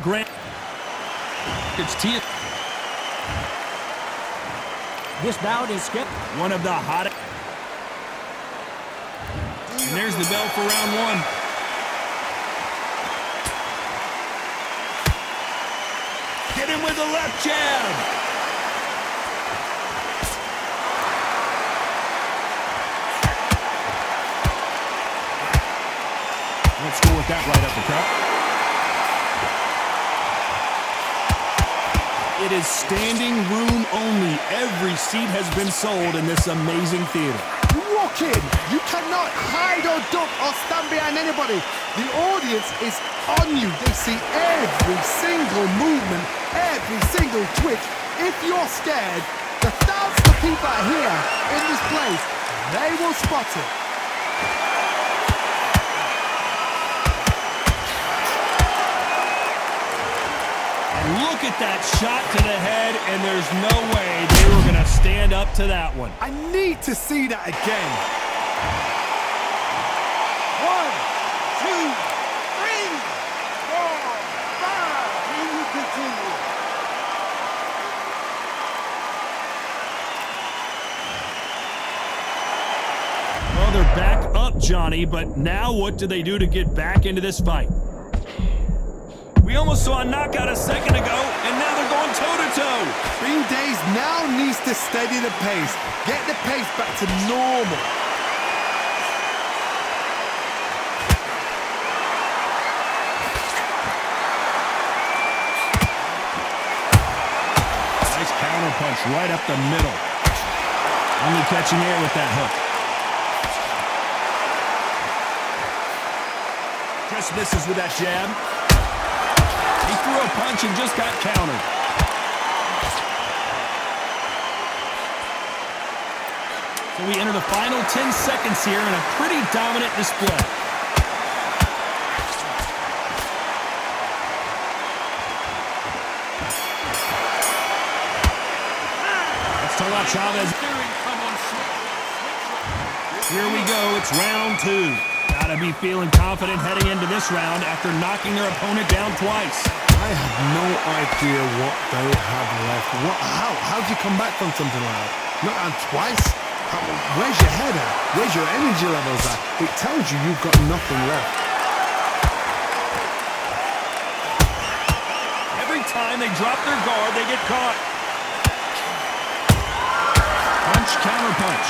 Grant. It's Tia. This bout is skip. One of the hottest. And there's the bell for round one. Get him with the left jab. Let's go with that right uppercut. It is standing room only. Every seat has been sold in this amazing theater. You walk in, you cannot hide or duck or stand behind anybody. The audience is on you. They see every single movement, every single twitch. If you're scared, the thousands of people are here in this place. They will spot it. Look at that shot to the head, and there's no way they were going to stand up to that one. I need to see that again. 1, 2, 3, 4, 5. And you continue. Well, they're back up, Johnny, but now what do they do to get back into this fight? We almost saw a knockout a second ago, and now they're going toe-to-toe. Green Days now needs to steady the pace. Get the pace back to normal. Nice counter punch right up the middle. Only catching air with that hook. Just misses with that jab. He threw a punch and just got countered. So we enter the final 10 seconds here in a pretty dominant display. Let's talk about Chavez. Here we go. It's round two. Gotta be feeling confident heading into this round after knocking their opponent down twice. I have no idea what they have left. How do you come back from something like that? Not down twice? Where's your head at? Where's your energy levels at? It tells you you've got nothing left. Every time they drop their guard, they get caught. Punch, counter punch.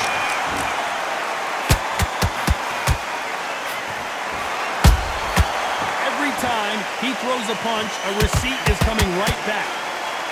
Time he throws a punch, a receipt is coming right back.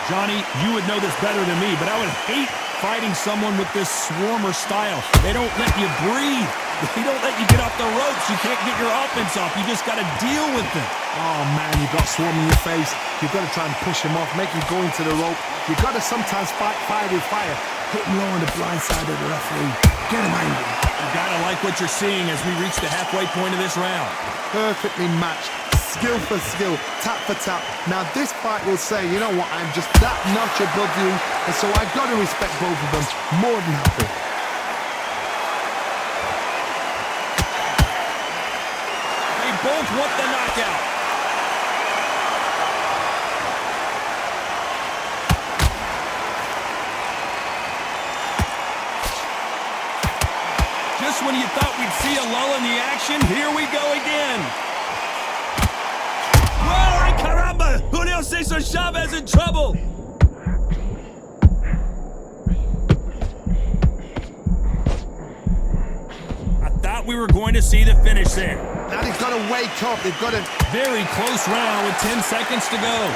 Johnny, you would know this better than me, but I would hate fighting someone with this swarmer style. They don't let you breathe. They don't let you get off the ropes. You can't get your offense off. You just got to deal with them. Oh, man, you've got swarm in your face. You've got to try and push him off, make him go into the rope. You've got to sometimes fight fire with fire. Hit him low on the blind side of the referee. Get him angry. You got to like what you're seeing as we reach the halfway point of this round. Perfectly matched. Skill for skill, tap for tap. Now this fight will say, you know what, I'm just that notch above you, and so I've got to respect both of them. More than happy. They both want the knockout. Just when you thought we'd see a lull in the action, here we go again. Caramba! Julio Cesar Chavez in trouble! I thought we were going to see the finish there. Now they've got to wake up. They've got to... Very close round with 10 seconds to go.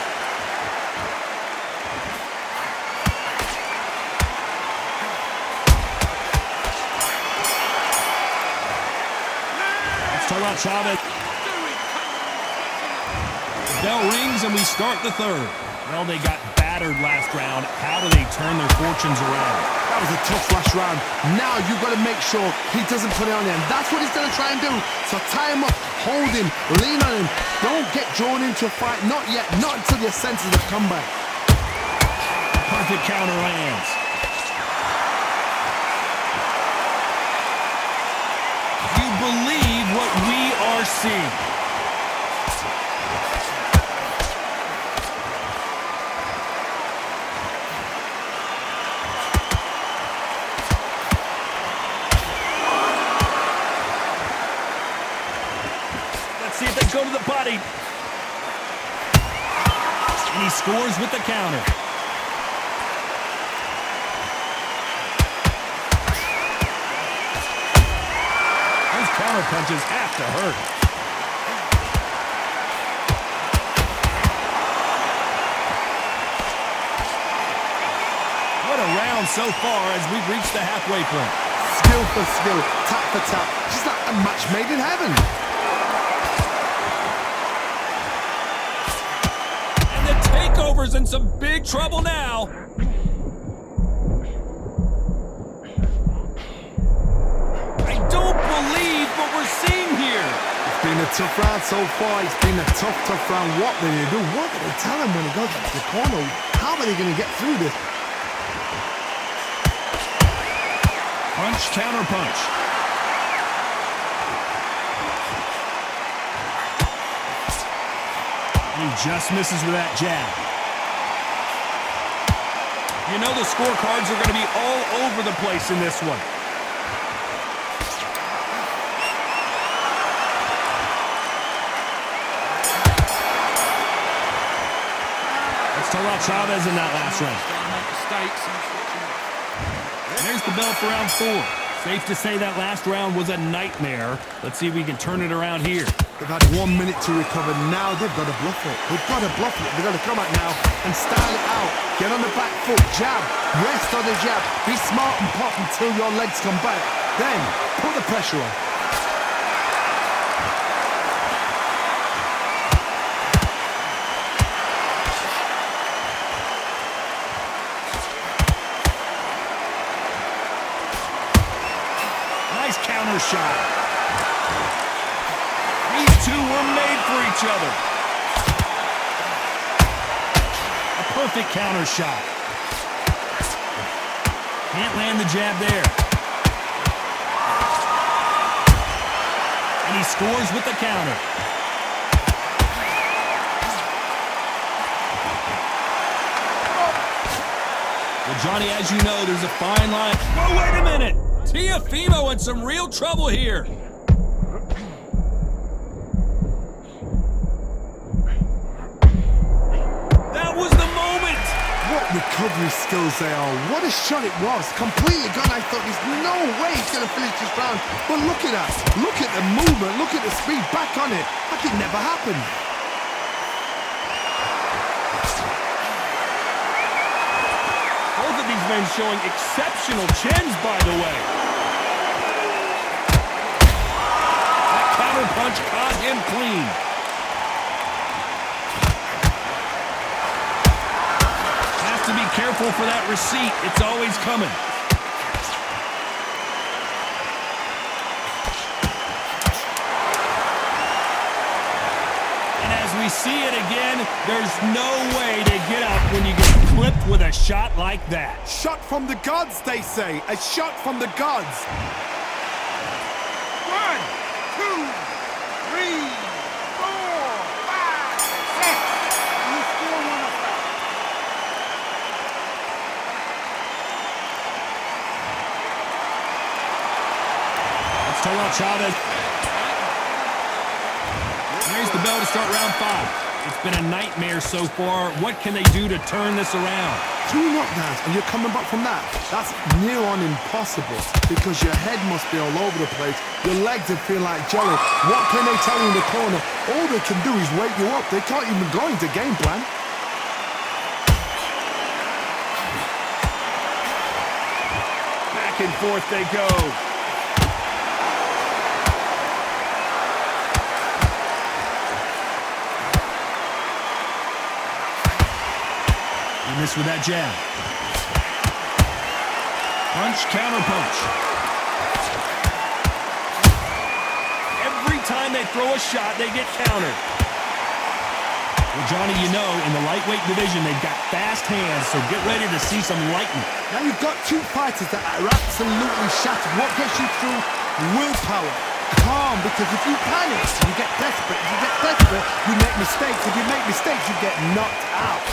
Let's talk about Chavez. Bell rings and we start the third. Well, they got battered last round. How do they turn their fortunes around? That was a tough last round. Now you've got to make sure he doesn't put it on him. That's what he's going to try and do. So tie him up, hold him, lean on him. Don't get drawn into a fight. Not yet. Not until your senses have come back. Perfect counter lands. You believe what we are seeing. body. And he scores with the counter. Those counter punches have to hurt. What a round so far as we've reached the halfway point. Skill for skill, tap for tap. Just like a match made in heaven. And the Takeover's in some big trouble now. I don't believe what we're seeing here. It's been a tough round so far. It's been a tough round. What do they do? What do they tell him when he goes back to the corner? How are they going to get through this? Punch, counter punch. And he just misses with that jab. You know the scorecards are going to be all over the place in this one. Let's talk about Chavez in that last round. And there's the bell for round 4. Safe to say that last round was a nightmare. Let's see if we can turn it around here. They've had 1 minute to recover. Now they've got to bluff it. They've got to bluff it. They've got to come out now and style it out. Get on the back foot, jab, rest on the jab. Be smart and pop until your legs come back. Then put the pressure on. Counter shot. These two were made for each other. A perfect counter shot. Can't land the jab there. And he scores with the counter. Well, Johnny, as you know, there's a fine line. Whoa, wait a minute. Teofimo in some real trouble here. That was the moment. What recovery skills they are. What a shot it was. Completely gone. I thought there's no way he's going to finish this round. But look at that. Look at the movement. Look at the speed. Back on it. Like it never happened. Both of these men showing exceptional chins, by the way. That counter punch caught him clean. Has to be careful for that receipt. It's always coming. We see it again. There's no way to get up when you get clipped with a shot like that. Shot from the gods, they say. A shot from the gods. 1, 2, 3, 4, 5, 6. You still want to stop. Let's talk about Chavez. There's the bell to start round 5. It's been a nightmare so far. What can they do to turn this around? 2 knockdowns and you're coming back from that. That's near on impossible because your head must be all over the place. Your legs would feel like jelly. What can they tell you in the corner? All they can do is wake you up. They can't even go into game plan. Back and forth they go. He missed with that jab. Punch, counter punch. Every time they throw a shot, they get countered. Well, Johnny, you know, in the lightweight division, they've got fast hands, so get ready to see some lightning. Now you've got 2 fighters that are absolutely shattered. What gets you through? Willpower. Calm, because if you panic, you get desperate. If you get desperate, you make mistakes. If you make mistakes, you get knocked out.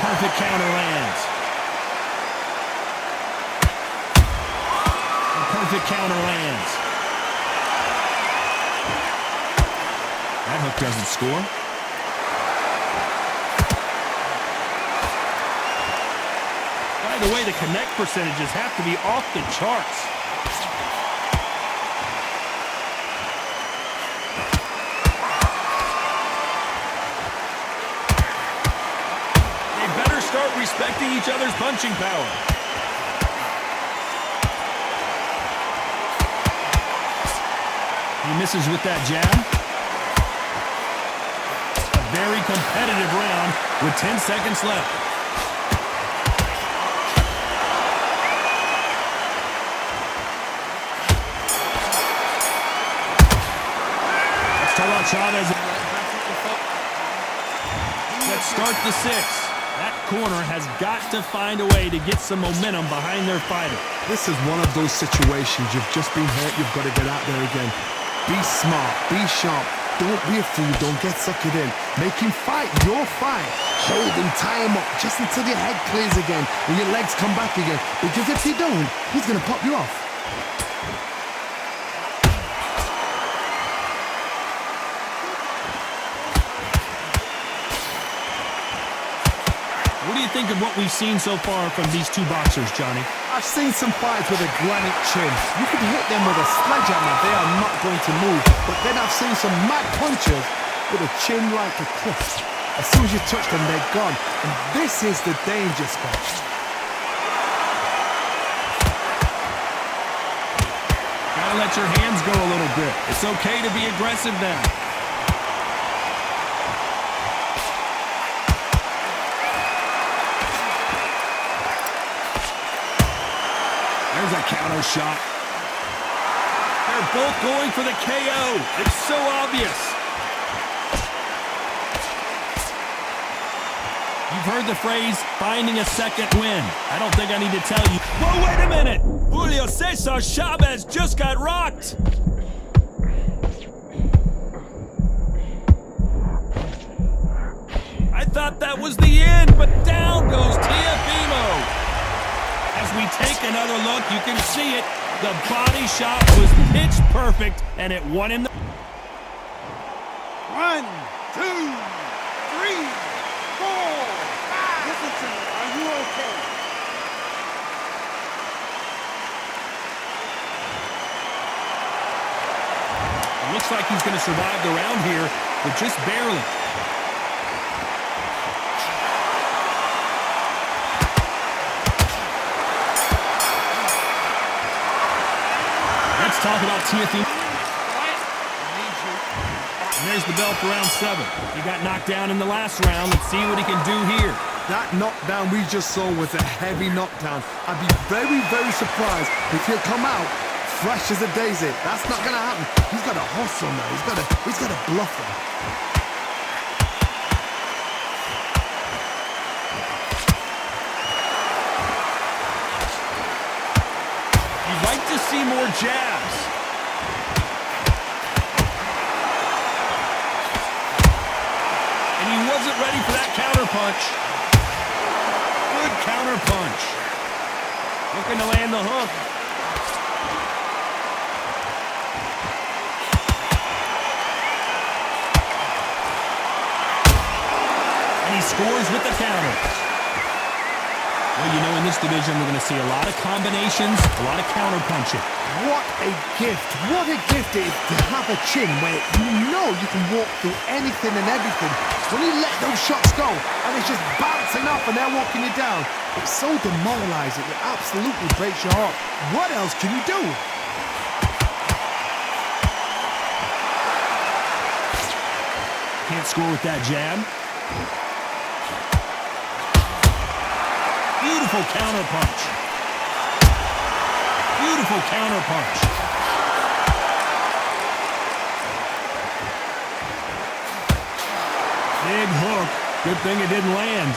Perfect counter lands. The perfect counter lands. That hook doesn't score. By the way, the connect percentages have to be off the charts. They better start respecting each other's punching power. He misses with that jab. A very competitive round with 10 seconds left. Let's talk about Chavez. Let's start the 6. That corner has got to find a way to get some momentum behind their fighter. This is one of those situations. You've just been hurt. You've got to get out there again. Be smart. Be sharp. Don't be a fool. Don't get sucked in. Make him fight your fight. Hold him, tie him up just until your head clears again and your legs come back again. Because if you don't, he's going to pop you off. What do you think of what we've seen so far from these two boxers, Johnny? I've seen some fights with a granite chin. You can hit them with a sledgehammer, they are not going to move. But then I've seen some mad punchers with a chin like a cliff. As soon as you touch them, they're gone. And this is the danger spot. Gotta let your hands go a little bit. It's okay to be aggressive now. There's a counter shot. They're both going for the KO. It's so obvious. You've heard the phrase, finding a second win. I don't think I need to tell you. Whoa, wait a minute. Julio Cesar Chavez just got rocked. I thought that was the end, but down goes Teofimo. As we take another look, you can see it. The body shot was pitch perfect, and it won in the... 1, 2, 3, 4, 5. Listen to me. Are you okay? It looks like he's going to survive the round here, but just barely. Talk about Teofimo. And there's the bell for round 7. He got knocked down in the last round. Let's see what he can do here. That knockdown we just saw was a heavy knockdown. I'd be very, very surprised if he'll come out fresh as a daisy. That's not going to happen. He's got to hustle now. He's got to bluff him. You'd like to see more jabs. And he wasn't ready for that counter punch. Good counter punch. Looking to land the hook. And he scores with the counter. Well, you know, in this division, we're going to see a lot of combinations, a lot of counter-punching. What a gift. What a gift it is to have a chin where you know you can walk through anything and everything. When you let those shots go, and it's just bouncing off and they're walking you down, it's so demoralizing. It absolutely breaks your heart. What else can you do? Can't score with that jab. Beautiful counter punch. Beautiful counter punch. Big hook. Good thing it didn't land.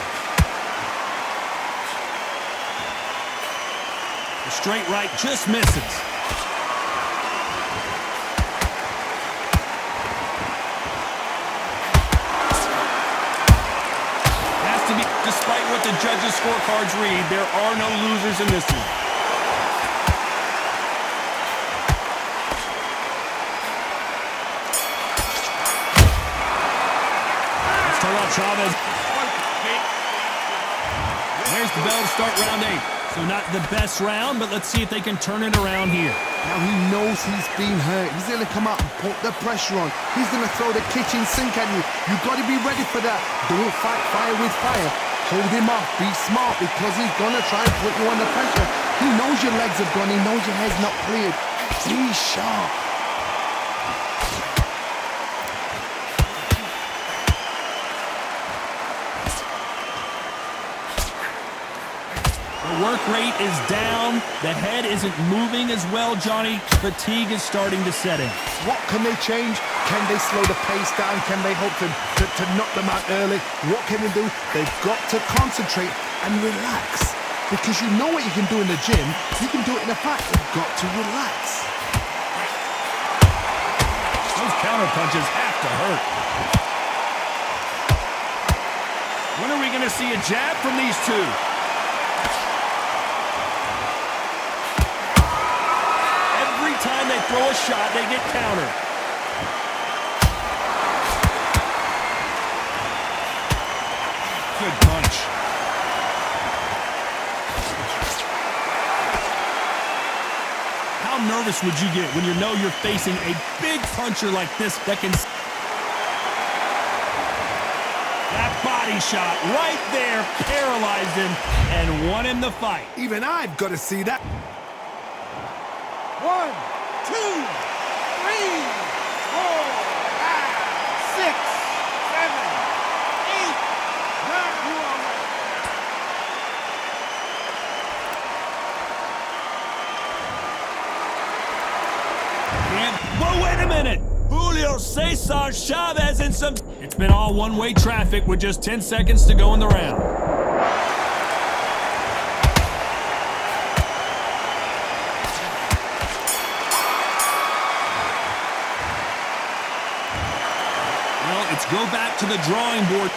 The straight right just misses. Despite what the judges' scorecards read, there are no losers in this one. Tell you what, Chavez. There's the bell to start round 8. So not the best round, but let's see if they can turn it around here. Now he knows he's been hurt. He's going to come out and put the pressure on. He's going to throw the kitchen sink at you. You've got to be ready for that. Don't fight fire with fire. Hold him off. Be smart because he's going to try and put you under pressure. He knows your legs have gone. He knows your head's not cleared. Be sharp. The work rate is down. The head isn't moving as well, Johnny. Fatigue is starting to set in. What can they change? Can they slow the pace down? Can they hope to knock them out early? What can they do? They've got to concentrate and relax. Because you know what you can do in the gym. You can do it in a fight. You've got to relax. Those counter punches have to hurt. When are we going to see a jab from these two? Every time they throw a shot, they get countered. Good punch. How nervous would you get when you know you're facing a big puncher like this that can... That body shot right there paralyzed him and won him the fight. Even I've got to see that. 1, 2, 3, 4, 5, 6, 7, 8, 9. You are right. But wait a minute. Julio Cesar Chavez in some... It's been all one-way traffic with just 10 seconds to go in the round. Well, it's go back to the drawing board.